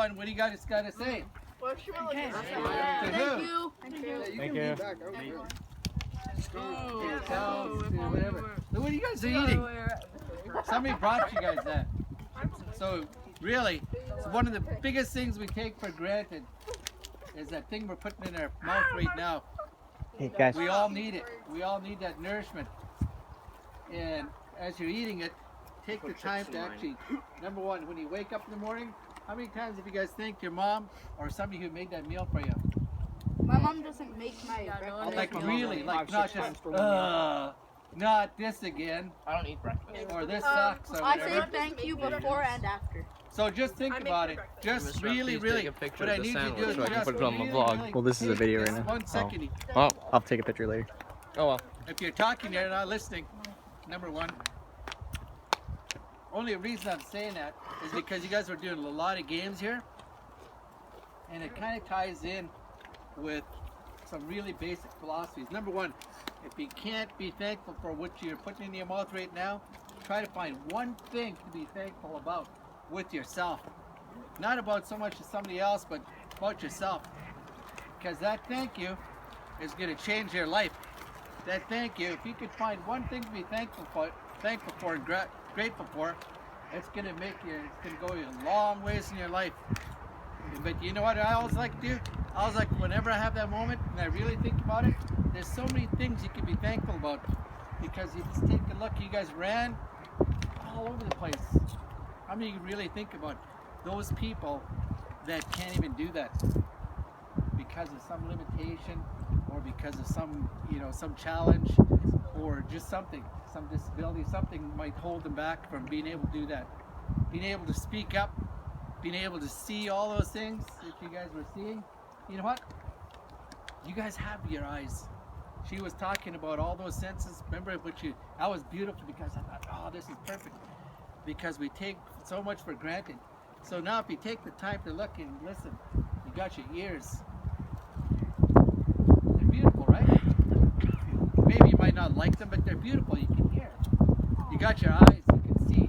one. What do you guys got to say? Well, sure, look at Thank that. you. Thank you. Thank you. Whatever. Look what you guys are eating. Somebody brought you guys that. So really, it's one of the biggest things we take for granted is that thing we're putting in our mouth right now. Hey guys. We all need it. We all need that nourishment. And as you're eating it, take the time to actually, number one, when you wake up in the morning, how many times have you guys thanked your mom or somebody who made that meal for you? My mom doesn't make my breakfast. Like really, like not just, not this again, I don't eat breakfast. or this sucks, or I say whatever. thank you before and after. So just think about it. Just really, really, what I need you to do is so I can just put it on the really, vlog. really Well, this is a take video this right now. 1 second. Oh, I'll take a picture later. oh well. If you're talking there and not listening, number one, only reason I'm saying that is because you guys were doing a lot of games here, and it kind of ties in with some really basic philosophies. Number one, if you can't be thankful for what you're putting in your mouth right now, try to find one thing to be thankful about with yourself. Not about so much as somebody else, but about yourself. Because that thank you is going to change your life. That thank you, if you could find one thing to be thankful for and grateful for, it's going to make you, it's going to go a long ways in your life. But you know what I always like to do? I always like, whenever I have that moment and I really think about it, there's so many things you can be thankful about. Because you just take a look, you guys ran all over the place. How many of you really think about those people that can't even do that because of some limitation or because of some, you know, some challenge or just something, some disability, something might hold them back from being able to do that. Being able to speak up, being able to see all those things that you guys were seeing. You know what? You guys have your eyes. She was talking about all those senses. Remember what you, that was beautiful because I thought, oh, this is perfect. Because we take so much for granted. So now if you take the time to look and listen, you got your ears. They're beautiful, right? Maybe you might not like them, but they're beautiful. You can hear. You got your eyes. You can see.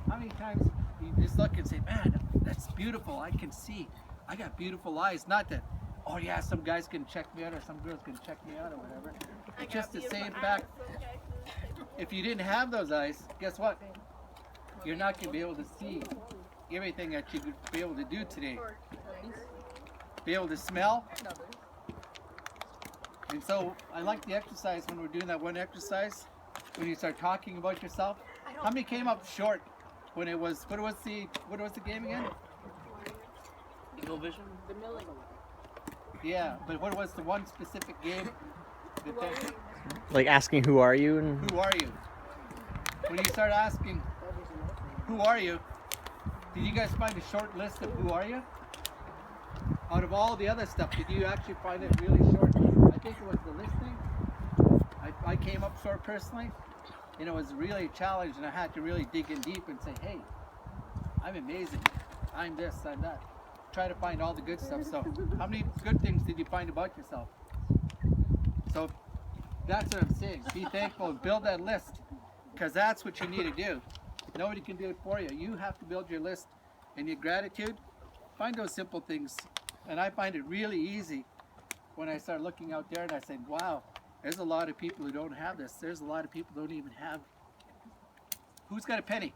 How many times you just look and say, man, that's beautiful. I can see. I got beautiful eyes. Not that, oh yeah, some guys can check me out or some girls can check me out or whatever. It's just the same fact. If you didn't have those eyes, guess what? You're not going to be able to see everything that you could be able to do today. Be able to smell. And so I like the exercise when we're doing that one exercise, when you start talking about yourself. How many came up short when it was, what was the game again? Eagle vision? Yeah, but what was the one specific game? Like asking who are you and Who are you? When you start asking, who are you? Did you guys find a short list of who are you? Out of all the other stuff, did you actually find it really short? I think it was the listening. I came up short personally, and it was really a challenge, and I had to really dig in deep and say, hey, I'm amazing. I'm this, I'm that. Try to find all the good stuff. So how many good things did you find about yourself? So that's what I'm saying. Be thankful and build that list, because that's what you need to do. Nobody can do it for you. You have to build your list and your gratitude. Find those simple things. And I find it really easy when I start looking out there and I say, wow, there's a lot of people who don't have this. There's a lot of people who don't even have. Who's got a penny?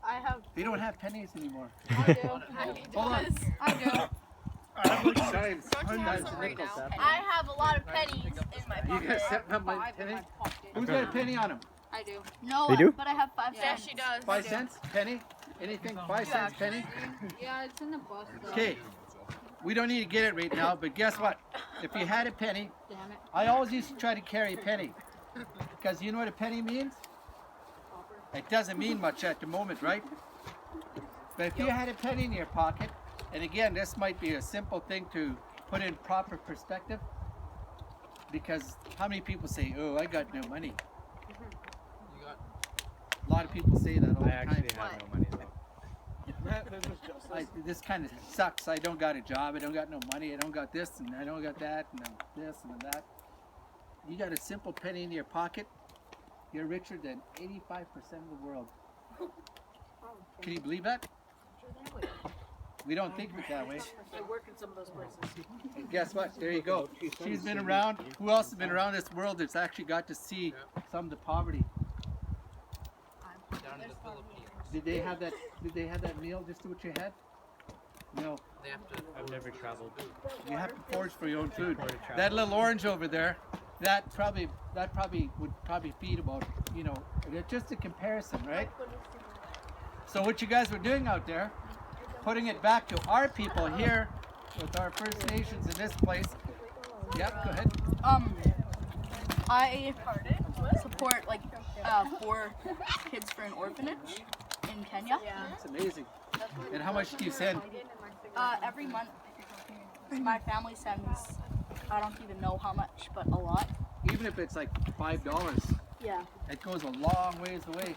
I have. They don't have pennies anymore. I do. Hold on. I do. Dimes, dimes and nickels. I have a lot of pennies in my You pocket. guys setting up my penny? Who's got a penny on him? I do. No, They do? but I have 5 cents. Yeah, she does. 5 cents? Penny? Anything? 5 cents? Penny? Yeah, it's in the bus. Okay. We don't need to get it right now, but guess what? If you had a penny, Damn it. I always used to try to carry a penny. Because you know what a penny means? It doesn't mean much at the moment, right? But if you had a penny in your pocket, and again, this might be a simple thing to put in proper perspective, because how many people say, oh, I got no money? A lot of people say that all the time. have no money though. This kind of sucks. I don't got a job. I don't got no money. I don't got this, and I don't got that, and this and that. You got a simple penny in your pocket, you're richer than 85% of the world. Can you believe that? We don't think of it that way. I work in some of those places. And guess what? There you go. She's been around. Who else has been around this world that's actually got to see some of the poverty? Down in the Philippines. Did they have that? Did they have that meal just to what you had? No. They have to. I've never traveled. You have to forage for your own food. Or to travel. That little orange over there, that probably would feed about, you know, just a comparison, right? So what you guys were doing out there, putting it back to our people here with our First Nations in this place. Yep, go ahead. I support like 4 kids for an orphanage in Kenya. That's amazing. And how much do you send? Every month, my family sends, I don't even know how much, but a lot. Even if it's like $5, Yeah. it goes a long ways away.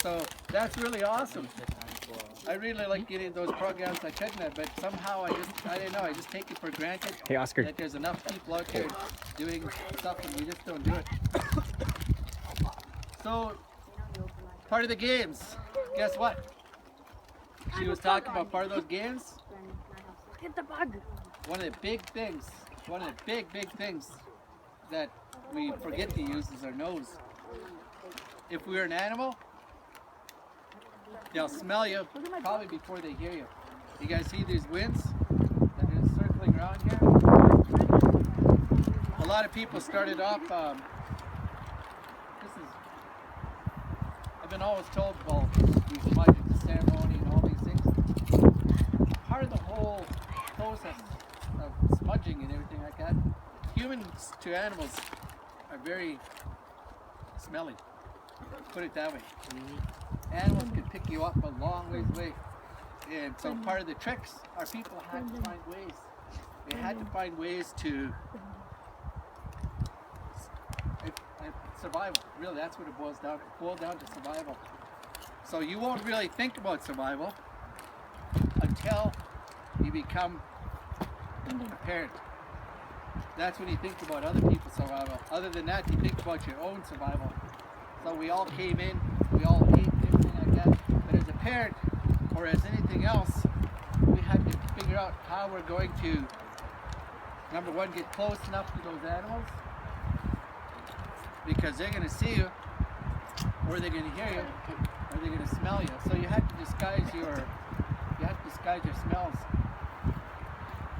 So that's really awesome. I really like getting those programs like Chedna, but somehow I don't know, I just take it for granted Hey, Oscar. that there's enough people out there doing stuff and we just don't do it. So, part of the games, guess what? She was talking about part of those games. Get the bug. One of the big things that we forget to use is our nose. If we're an animal, they'll smell you probably before they hear you. You guys see these winds that are circling around here? A lot of people started off, I've been always told, well, you smudge at the ceremony and all these things. Part of the whole process of smudging and everything like that, humans to animals are very smelly. Put it that way. Animals can pick you up a long ways away. And so part of the tricks, our people had to find ways. They had to find ways to survival. Really, that's what it boils down. It boils down to survival. So you won't really think about survival until you become a parent. That's when you think about other people's survival. Other than that, you think about your own survival. So we all came in, we all ate and everything like that. But as a parent, or as anything else, we had to figure out how we're going to, number one, get close enough to those animals, because they're going to see you, or they're going to hear you, or they're going to smell you. So you had to disguise your smells.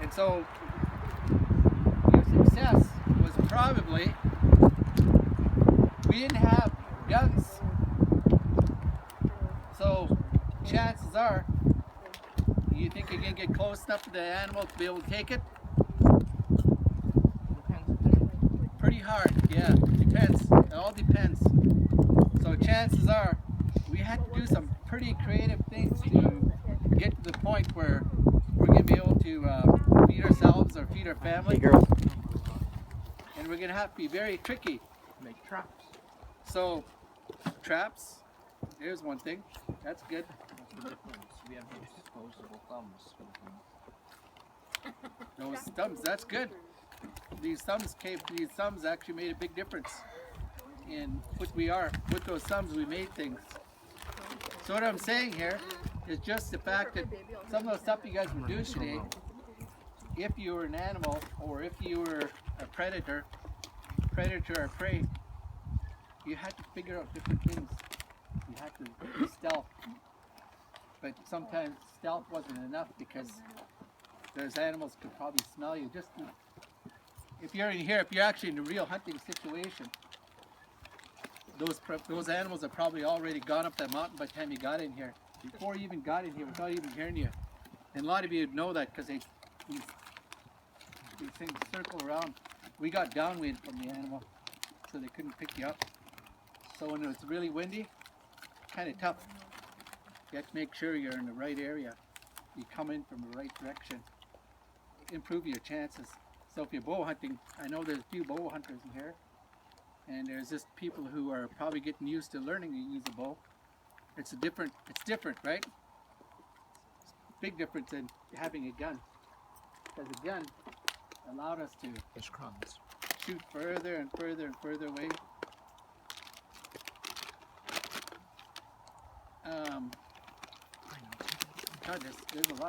And so your success was probably, we didn't have guns. So chances are, you think you're going to get close enough to the animal to be able to take it? Pretty hard, yeah. Depends. It all depends. So chances are, we had to do some pretty creative things to get to the point where we're going to be able to feed ourselves or feed our family. Hey, girls. And we're going to have to be very tricky. Make traps. So, traps, here's one thing. That's good. What's the difference? We have those disposable thumbs. Those thumbs, that's good. These thumbs actually made a big difference in what we are. With those thumbs, we made things. So what I'm saying here is just the fact that some of the stuff you guys were doing today, if you were an animal or if you were a predator or prey, you had to figure out different things. You had to do stealth. But sometimes stealth wasn't enough because those animals could probably smell you. Just if you're in here, if you're actually in a real hunting situation, those animals have probably already gone up that mountain by the time you got in here. Before you even got in here, without even hearing you. And a lot of you would know that because these things circle around. We got downwind from the animal, so they couldn't pick you up. So when it's really windy, kind of tough. You have to make sure you're in the right area. You come in from the right direction. Improve your chances. So if you're bow hunting, I know there's a few bow hunters in here, and there's just people who are probably getting used to learning to use a bow. It's different, right? Big difference in having a gun. Because a gun allowed us to There's crumbs. shoot further and further and further away. God, there's a lot